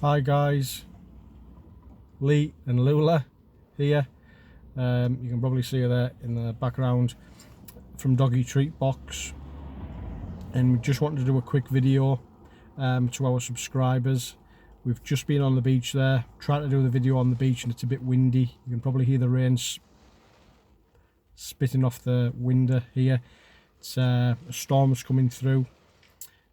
Hi guys, Lee and Lula here. You can probably see her there in the background from Doggy Treat Box, and we just wanted to do a quick video to our subscribers. We've just been on the beach there, trying to do the video on the beach, and it's a bit windy. You can probably hear the rain spitting off the window here. It's a storm's coming through,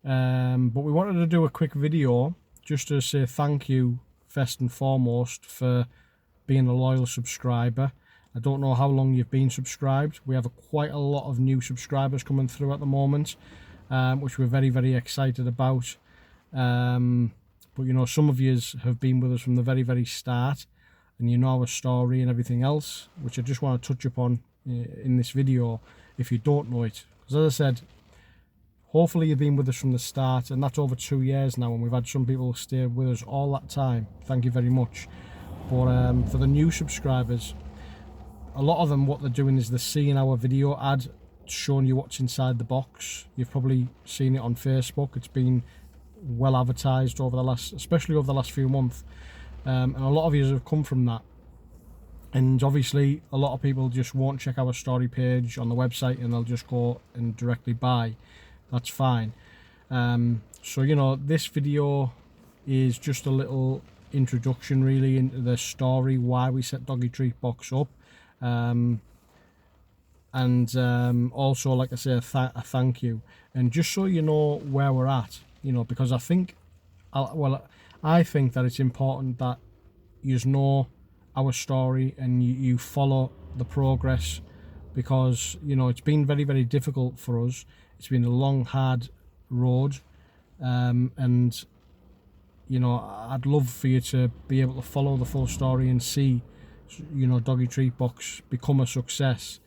but we wanted to do a quick video just to say thank you first and foremost for being a loyal subscriber. I don't know how long you've been subscribed. We have quite a lot of new subscribers coming through at the moment, which we're very, very excited about. But you know, some of you have been with us from the very, very start, and you know our story and everything else, which I just want to touch upon in this video if you don't know it. Because as I said, hopefully you've been with us from the start, and that's over 2 years now, and we've had some people stay with us all that time. Thank you very much. But for the new subscribers, a lot of them, what they're doing is they're seeing our video ad showing you what's inside the box. You've probably seen it on Facebook. It's been well advertised over the last, especially over the last few months, and a lot of you have come from that. And obviously a lot of people just won't check our story page on the website, and they'll just go and directly buy. That's fine. So you know, this video is just a little introduction really into the story, why we set Doggy Treat Box up, and also, like I say, a thank you, and just so you know where we're at, you know, because I think that it's important that you know our story and you follow the progress, because you know it's been very, very difficult for us. It's been a long, hard road, and you know, I'd love for you to be able to follow the full story and see, you know, Doggy Treat Box become a success.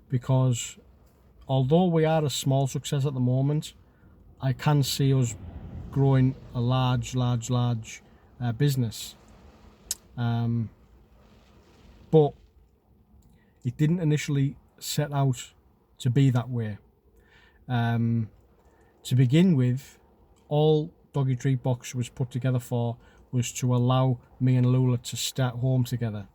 Because although we are a small success at the moment, I can see us growing a large business. But it didn't initially set out to be that way. To begin with, all Doggy Treat Box was put together for was to allow me and Lula to stay at home together.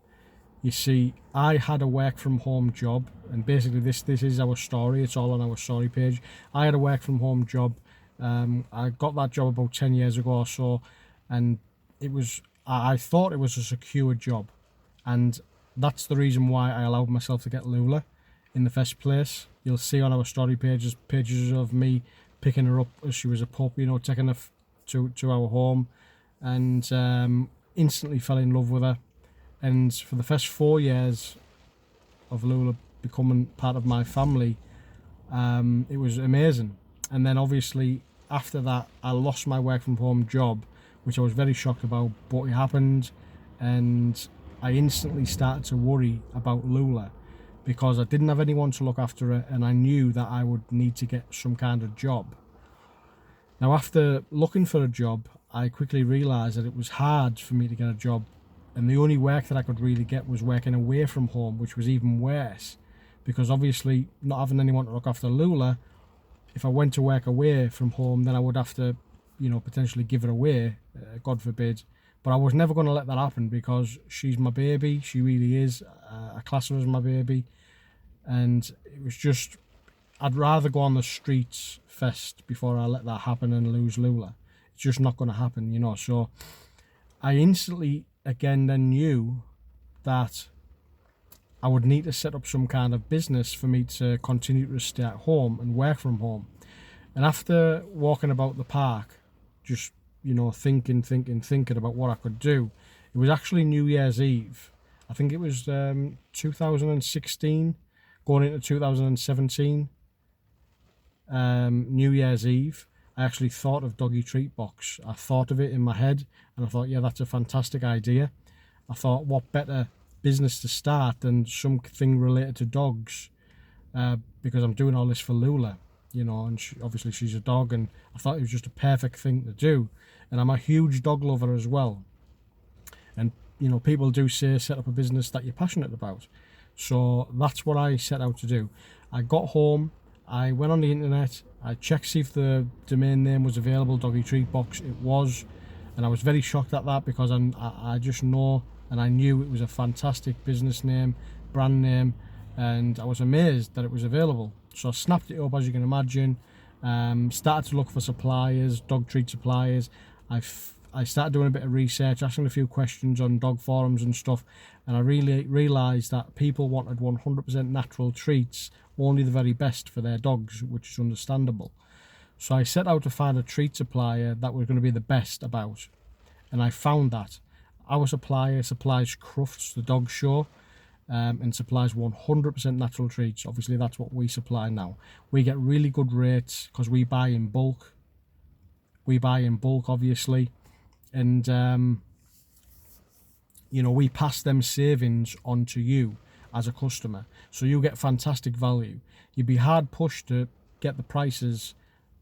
You see, I had a work from home job, and basically this is our story. It's all on our story page. I had a work from home job. I got that job about 10 years ago or so, and I thought it was a secure job, and that's the reason why I allowed myself to get Lula in the first place. You'll see on our story pages pictures of me picking her up as she was a pup, you know, taking her to our home, and instantly fell in love with her. And for the first 4 years of Lula becoming part of my family, it was amazing. And then obviously after that, I lost my work from home job, which I was very shocked about, but it happened, and I instantly started to worry about Lula, because I didn't have anyone to look after her, and I knew that I would need to get some kind of job. Now, after looking for a job, I quickly realised that it was hard for me to get a job, and the only work that I could really get was working away from home, which was even worse, because obviously not having anyone to look after Lula, if I went to work away from home, then I would have to, you know, potentially give her away, God forbid. But I was never going to let that happen, because she's my baby. She really is. I class her as my baby. And it was just, I'd rather go on the streets first before I let that happen and lose Lula. It's just not going to happen, you know. So I instantly, again, then knew that I would need to set up some kind of business for me to continue to stay at home and work from home. And after walking about the park, just, you know, thinking about what I could do, it was actually New Year's Eve. I think it was 2016, going into 2017. New Year's Eve, I actually thought of Doggy Treat Box. I thought of it in my head, and I thought, yeah, that's a fantastic idea. I thought, what better business to start than something related to dogs, because I'm doing all this for Lula, you know, and obviously she's a dog, and I thought it was just a perfect thing to do. And I'm a huge dog lover as well, and you know, people do say set up a business that you're passionate about. So that's what I set out to do. I got home, I went on the internet, I checked see if the domain name was available, Doggy Treat Box. It was. And I was very shocked at that because I just know and I knew it was a fantastic business name, brand name, and I was amazed that it was available. So I snapped it up, as you can imagine. Started to look for suppliers, dog treat suppliers. I started doing a bit of research, asking a few questions on dog forums and stuff, and I really realised that people wanted 100% natural treats, only the very best for their dogs, which is understandable. So I set out to find a treat supplier that was going to be the best about, and I found that. Our supplier supplies Crufts, the dog show, and supplies 100% natural treats. Obviously, that's what we supply now. We get really good rates because we buy in bulk. We buy in bulk, obviously, and you know, we pass them savings on to you as a customer, so you get fantastic value. You'd be hard pushed to get the prices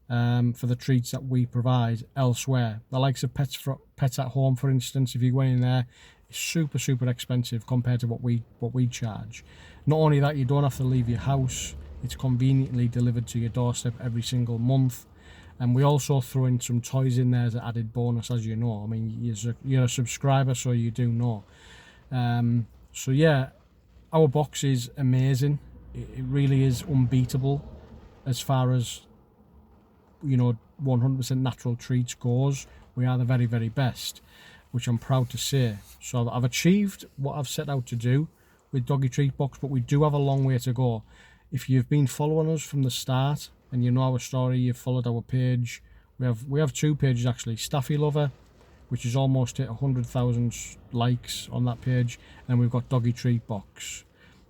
for the treats that we provide elsewhere. The likes of Pets at Home, for instance, if you go in there, it's super expensive compared to what we charge. Not only that, you don't have to leave your house. It's conveniently delivered to your doorstep every single month. And we also throw in some toys in there as an added bonus, as you know. I mean, you're a subscriber, so you do know. So yeah, our box is amazing. It really is unbeatable as far as, you know, 100% natural treats goes. We are the very best, which I'm proud to say. So I've achieved what I've set out to do with Doggy Treat Box, but we do have a long way to go. If you've been following us from the start and you know our story, you've followed our page. We have two pages actually. Staffy Lover, which has almost hit 100,000 likes on that page, and we've got Doggy Treat Box.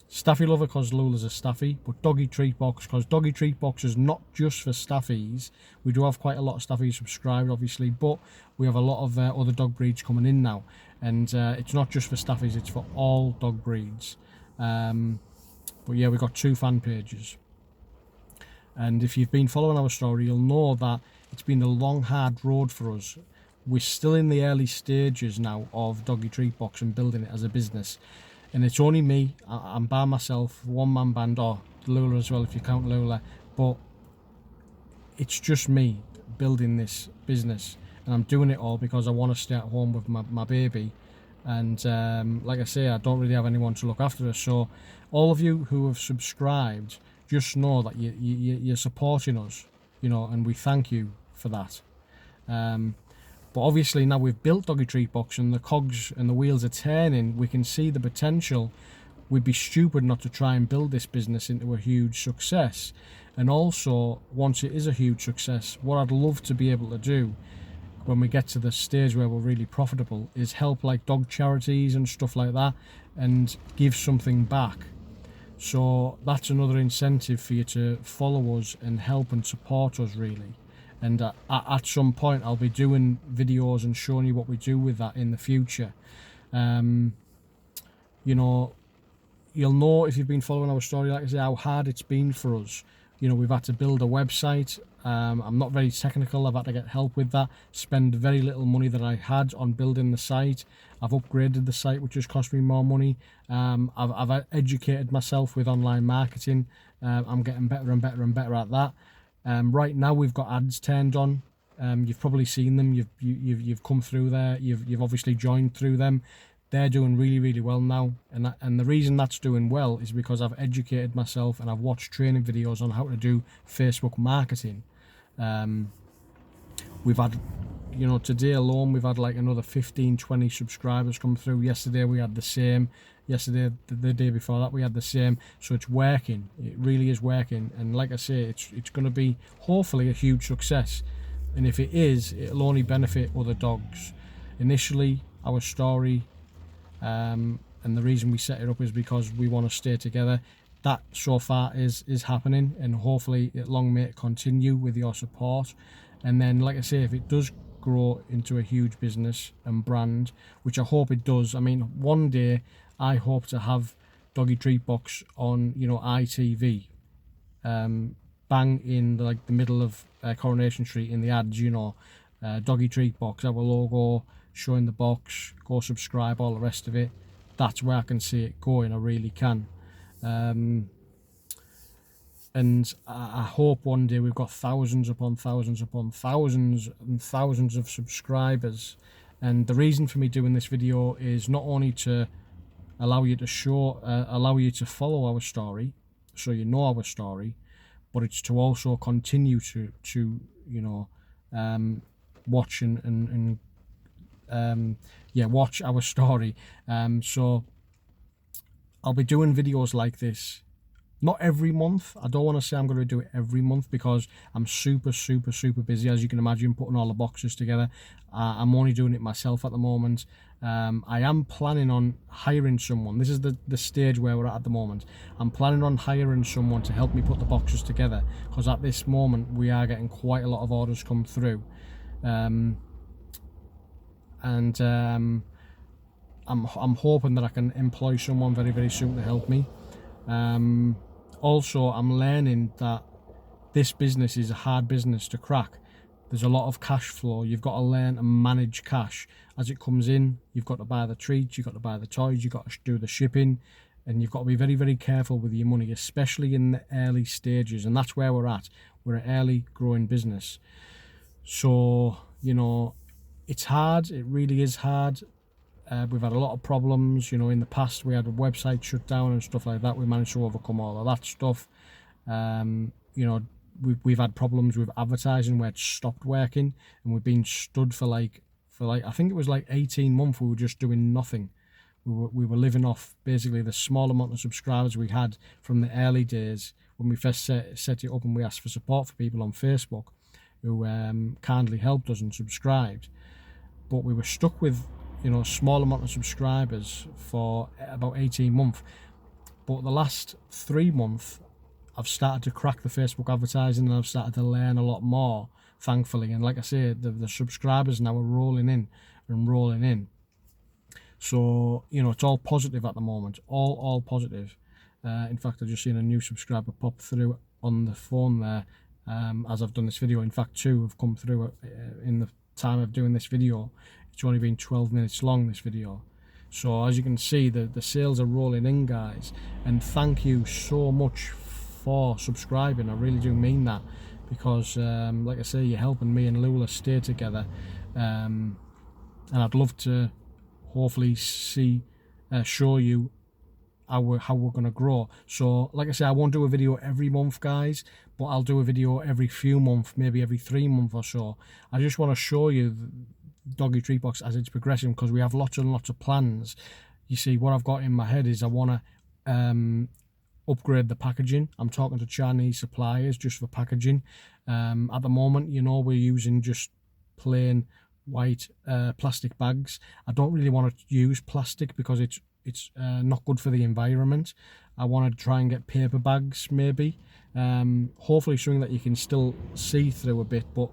Staffy Lover because Lula's a Staffy, but Doggy Treat Box because Doggy Treat Box is not just for Staffies. We do have quite a lot of Staffies subscribed, obviously, but we have a lot of other dog breeds coming in now, and it's not just for Staffies, it's for all dog breeds. But yeah, we've got two fan pages, and if you've been following our story, you'll know that it's been a long, hard road for us. We're still in the early stages now of Doggy Treat Box and building it as a business. And it's only me. I'm by myself, one-man band, or Lula as well if you count Lula. But it's just me building this business. And I'm doing it all because I want to stay at home with my baby. And like I say, I don't really have anyone to look after her. So all of you who have subscribed, just know that you're supporting us, you know, and we thank you for that. But obviously now we've built Doggy Treat Box and the cogs and the wheels are turning, we can see the potential. We'd be stupid not to try and build this business into a huge success. And also, once it is a huge success, what I'd love to be able to do when we get to the stage where we're really profitable is help like dog charities and stuff like that and give something back. So that's another incentive for you to follow us and help and support us, really. And at some point I'll be doing videos and showing you what we do with that in the future. You know, you'll know if you've been following our story, like I say, how hard it's been for us. You know, we've had to build a website. I'm not very technical. I've had to get help with that. Spend very little money that I had on building the site. I've upgraded the site, which has cost me more money. I've educated myself with online marketing. I'm getting better and better at that. Right now we've got ads turned on. You've probably seen them. You've come through there. You've obviously joined through them. They're doing really well now, and the reason that's doing well is because I've educated myself and I've watched training videos on how to do Facebook marketing. We've had, you know, today alone we've had like another 15-20 subscribers come through. Yesterday we had the same. Yesterday, the day before that, we had the same. So it's working. It really is working. And like I say, it's going to be hopefully a huge success. And if it is, it'll only benefit other dogs. Initially, our story and the reason we set it up is because we want to stay together. That so far is happening, and hopefully long may it continue with your support. And then, like I say, if it does grow into a huge business and brand, which I hope it does. I mean, one day I hope to have Doggy Treat Box on, you know, ITV, bang in the middle of Coronation Street in the ads, you know, Doggy Treat Box, our logo, showing the box, go subscribe, all the rest of it. That's where I can see it going. I really can. And I hope one day we've got thousands upon thousands upon thousands and thousands of subscribers, And the reason for me doing this video is not only to allow you to follow our story, so you know our story, but it's to also continue to you know, watch and watch our story. So I'll be doing videos like this, not every month. I don't want to say I'm going to do it every month because I'm super busy, as you can imagine, putting all the boxes together. I'm only doing it myself at the moment. I am planning on hiring someone. This is the stage where we're at the moment. I'm planning on hiring someone to help me put the boxes together, because at this moment we are getting quite a lot of orders come through. I'm hoping that I can employ someone very soon to help me. Also, I'm learning that this business is a hard business to crack. There's a lot of cash flow. You've got to learn to manage cash as it comes in. You've got to buy the treats, you've got to buy the toys, you've got to do the shipping, and you've got to be very careful with your money, especially in the early stages. And that's where we're at. We're an early growing business. So, you know, it's hard. It really is hard. We've had a lot of problems, you know. In the past we had a website shut down and stuff like that. We managed to overcome all of that stuff. You know, we've had problems with advertising where it stopped working, and we've been stood for like I think it was like 18 months. We were just doing nothing. We were living off basically the small amount of subscribers we had from the early days when we first set it up, and we asked for support for people on Facebook who kindly helped us and subscribed. But we were stuck with, you know, a small amount of subscribers for about 18 months. But the last 3 months I've started to crack the Facebook advertising, and I've started to learn a lot more, thankfully. And like I say, the subscribers now are rolling in. So, you know, it's all positive at the moment, all positive. In fact, I've just seen a new subscriber pop through on the phone there as I've done this video. In fact, 2 have come through in the time of doing this video. It's only been 12 minutes long, this video. So as you can see, the sales are rolling in, guys, and thank you so much for subscribing. I really do mean that, because like I say, you're helping me and Lula stay together, and I'd love to hopefully show you how we're going to grow. So like I say, I won't do a video every month, guys, but I'll do a video every few months, maybe every 3 months or so. I just want to show you Doggy Treat Box as it's progressing, because we have lots and lots of plans. You see, what I've got in my head is I want to upgrade the packaging. I'm talking to Chinese suppliers just for packaging. At the moment, you know, we're using just plain white plastic bags. I don't really want to use plastic because it's not good for the environment. I want to try and get paper bags, maybe. Hopefully something that you can still see through a bit, but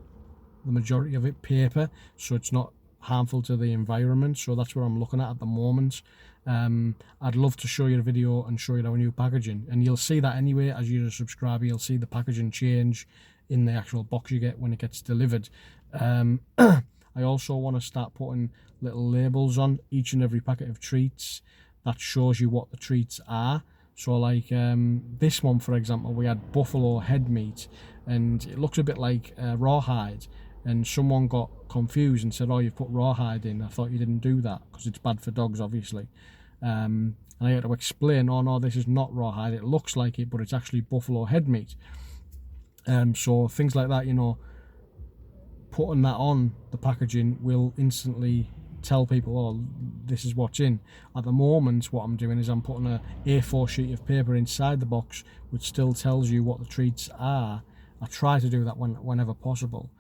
the majority of it paper, so it's not harmful to the environment. So that's what I'm looking at the moment. I'd love to show you a video and show you our new packaging, and you'll see that anyway. As you're a subscriber, you'll see the packaging change in the actual box you get when it gets delivered. I also want to start putting little labels on each and every packet of treats that shows you what the treats are. So like this one, for example, we had buffalo head meat, and it looks a bit like rawhide, and someone got confused and said, oh, you've put rawhide in. I thought you didn't do that because it's bad for dogs, obviously. And I had to explain, oh no, this is not rawhide. It looks like it, but it's actually buffalo head meat. So things like that, you know, putting that on the packaging will instantly tell people, oh, this is what's in. At the moment, what I'm doing is I'm putting a A4 sheet of paper inside the box, which still tells you what the treats are. I try to do that whenever possible.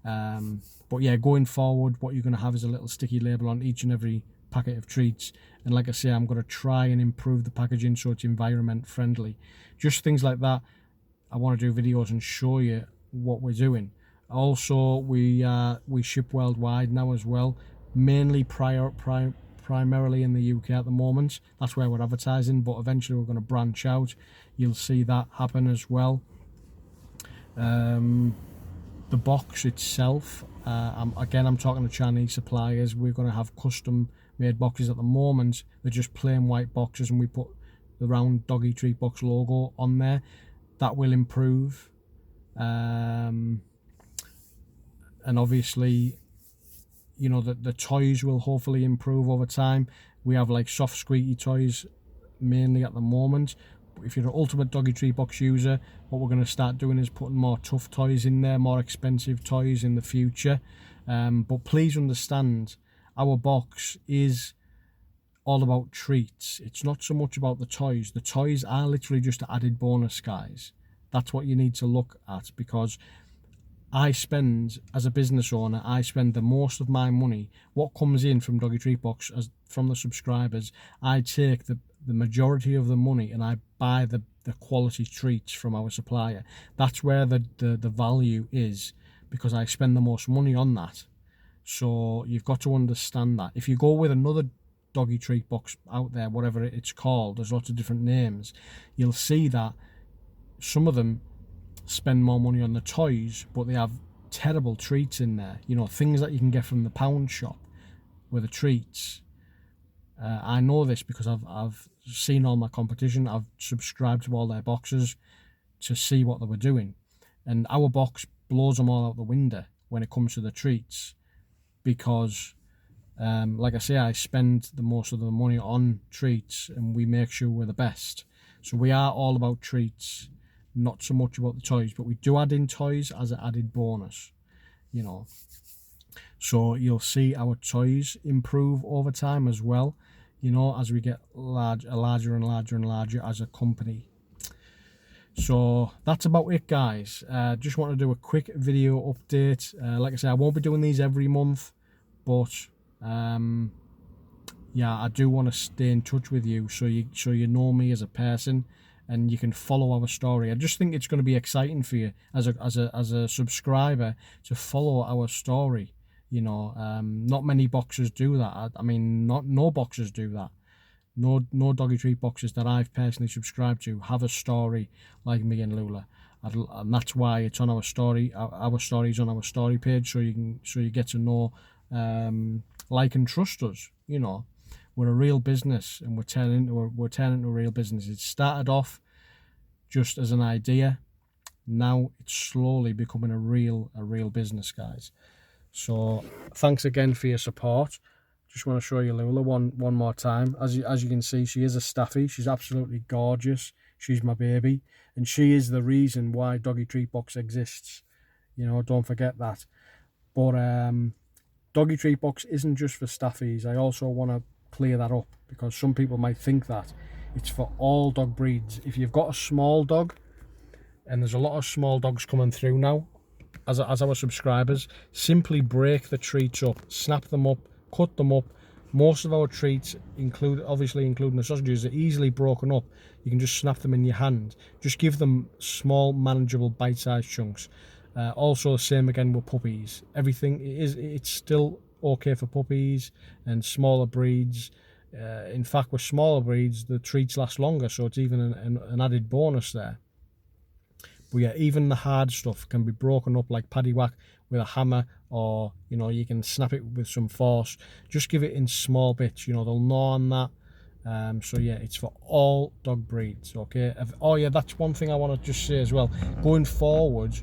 But yeah, going forward, what you're going to have is a little sticky label on each and every packet of treats. And like I say, I'm going to try and improve the packaging so it's environment friendly. Just things like that. I want to do videos and show you what we're doing. Also, we ship worldwide now as well, mainly primarily in the UK at the moment. That's where we're advertising, but eventually we're going to branch out. You'll see that happen as well. The box itself, I'm talking to Chinese suppliers. We're going to have custom made boxes. At the moment they're just plain white boxes, and we put the round Doggy Treat Box logo on there. That will improve, and obviously, you know, the toys will hopefully improve over time. We have like soft squeaky toys mainly at the moment. If you're an Ultimate Doggy Treat Box user, what we're going to start doing is putting more tough toys in there, more expensive toys in the future. But please understand, our box is all about treats. It's not so much about the toys. The toys are literally just added bonus, guys. That's what you need to look at, because I spend, as a business owner, I spend the most of my money. What comes in from Doggy Treat Box, from the subscribers, I take the majority of the money and I buy the quality treats from our supplier. That's where the value is, because I spend the most money on that. So you've got to understand that. If you go with another Doggy Treat Box out there, whatever it's called, there's lots of different names, you'll see that some of them spend more money on the toys, but they have terrible treats in there. You know, things that you can get from the pound shop with the treats. I know this because I've seen all my competition. I've subscribed to all their boxes to see what they were doing, and our box blows them all out the window when it comes to the treats, because like I say, I spend the most of the money on treats, and we make sure we're the best. So we are all about treats, not so much about the toys, but we do add in toys as an added bonus, you know. So you'll see our toys improve over time as well, you know, as we get larger and larger as a company. So that's about it, guys. Just want to do a quick video update. Like I said, I won't be doing these every month, but yeah, I do want to stay in touch with you, so you know me as a person, and you can follow our story. I just think it's going to be exciting for you as a subscriber to follow our story. You know, not many boxers do that. I mean, no boxers do that. No Doggy Treat boxes that I've personally subscribed to have a story like me and Lula, and that's why it's on our story. Our story's on our story page, so you get to know, like and trust us. You know, we're a real business, and we're turning into a real business. It started off just as an idea. Now it's slowly becoming a real business, guys. So thanks again for your support. Just want to show you Lula one more time. As you can see, she is a staffy. She's absolutely gorgeous. She's my baby, and she is the reason why Doggy Treat Box exists. You know, don't forget that. But Doggy Treat Box isn't just for staffies. I also want to clear that up, because some people might think that it's for all dog breeds. If you've got a small dog, and there's a lot of small dogs coming through now as our subscribers, simply break the treats up, snap them up, cut them up. Most of our treats, obviously including the sausages, are easily broken up. You can just snap them in your hand. Just give them small, manageable, bite-sized chunks. Also, the same again with puppies. Everything it's still okay for puppies and smaller breeds. In fact, with smaller breeds, the treats last longer, so it's even an added bonus there. But yeah, even the hard stuff can be broken up like paddywhack with a hammer, or you know, you can snap it with some force. Just give it in small bits, you know, they'll gnaw on that. So yeah, it's for all dog breeds. Okay. Oh yeah, that's one thing I want to just say as well. Going forward,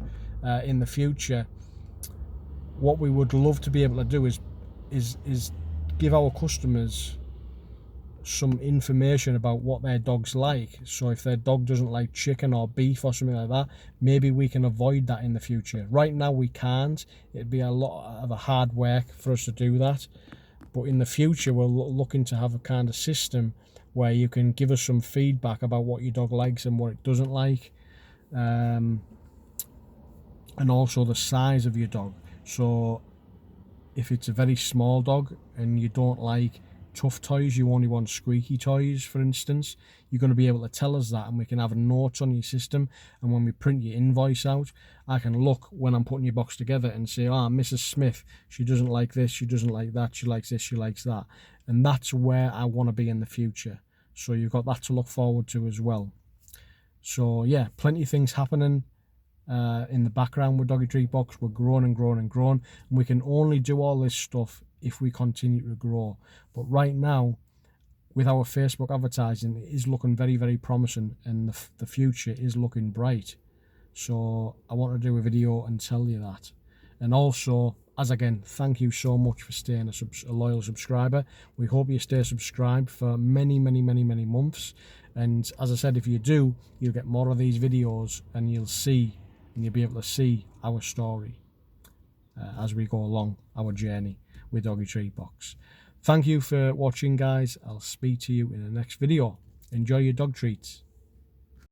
in the future, what we would love to be able to do is give our customers some information about what their dog's like. So if their dog doesn't like chicken or beef or something like that, maybe we can avoid that in the future. Right now we can't. It'd be a lot of a hard work for us to do that, but in the future we're looking to have a kind of system where you can give us some feedback about what your dog likes and what it doesn't like, and also the size of your dog. So if it's a very small dog and you don't like tough toys, you only want squeaky toys, for instance, you're going to be able to tell us that, and we can have notes on your system, and when we print your invoice out, I can look when I'm putting your box together and say, Mrs. Smith, she doesn't like this, she doesn't like that, she likes this, she likes that. And that's where I want to be in the future. So you've got that to look forward to as well. So yeah, plenty of things happening in the background with Doggy Treat Box. We're growing and growing and growing, and we can only do all this stuff if we continue to grow. But right now, with our Facebook advertising, it is looking very, very promising, and the future is looking bright. So I want to do a video and tell you that. And also, as again, thank you so much for staying a loyal subscriber. We hope you stay subscribed for many, many, many, many months. And as I said, if you do, you'll get more of these videos, and you'll be able to see our story as we go along our journey with Doggy Treat Box. Thank you for watching, guys. I'll speak to you in the next video. Enjoy your dog treats.